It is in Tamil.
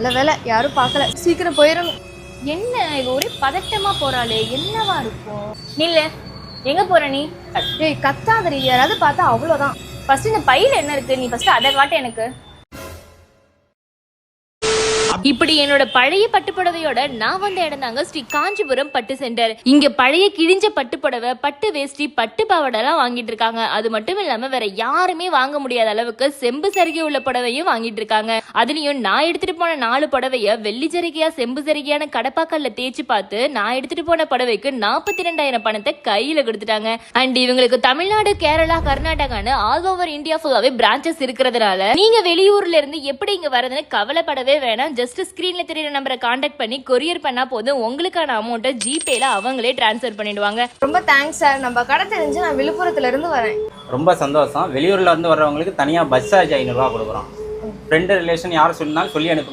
நல்ல வேலை யாரும் பார்க்கல, சீக்கிரம் போயிடணும். என்ன இது ஒரே பதட்டமா போறாளே, என்னவா இருக்கும்? நில்லு, எங்க போற நீ? ஏய் கத்தாதடி, யாராவது பார்த்தா அவ்வளோதான். ஃபர்ஸ்ட் இந்த பையில என்ன இருக்கு, நீ ஃபர்ஸ்ட் அதை காட்டு எனக்கு. இப்படி என்னோட பழைய பட்டுப்புடவையோட நான் வந்த இடம் தாங்க ஸ்ரீ காஞ்சிபுரம் பட்டு சென்டர். இங்க பழைய கிழிஞ்ச பட்டுப்புடவை, பட்டு வேஷ்டி, பட்டு பாவாடை எல்லாம் வாங்கிட்டு இருக்காங்க. அது மட்டும் இல்லாம வேற யாருமே வாங்க முடியாத அளவுக்கு செம்பு சரிகை உள்ள புடவையும் வாங்கிட்டு இருக்காங்க. அதுலயும் நான் எடுத்துட்டு போன 4 புடவைய வெள்ளி சரிகையா செம்பு சரிகையான கடப்பாக்கல்ல தேய்ச்சி பார்த்து நான் எடுத்துட்டு போன புடவைக்கு 42,000 பணத்தை கையில கொடுத்துட்டாங்க. அண்ட் இவங்களுக்கு தமிழ்நாடு, கேரளா, கர்நாடகான்னு ஆல் ஓவர் இந்தியா ஃபுல்லாவே பிரான்ச்சஸ் இருக்கிறதுனால நீங்க வெளியூர்ல இருந்து எப்படி இங்க வரதுன்னு கவலைப்படவே வேணாம். ஜஸ்ட் ஸ்கிரீன்ல தெரியுற நம்பரை காண்டாக்ட் பண்ணி கொரியர் பண்ணா போதும், உங்களுக்கான அமௌண்ட்டை ஜிபேல அவங்களே டிரான்ஸ்ஃபர் பண்ணிடுவாங்க. ரொம்ப தேங்க்ஸ் சார். நம்ம கடை தெரிஞ்சு நான் விழுப்புரத்துல இருந்து வரேன். ரொம்ப சந்தோஷம். வெளியூர்ல இருந்து வர்றவங்களுக்கு தனியா பஸ் சார்ஜ் 500 ரூபா கொடுக்குறோம். ஃப்ரெண்டு ரிலேஷன் யாரும் சொன்னாலும் சொல்லி அனுப்புங்க.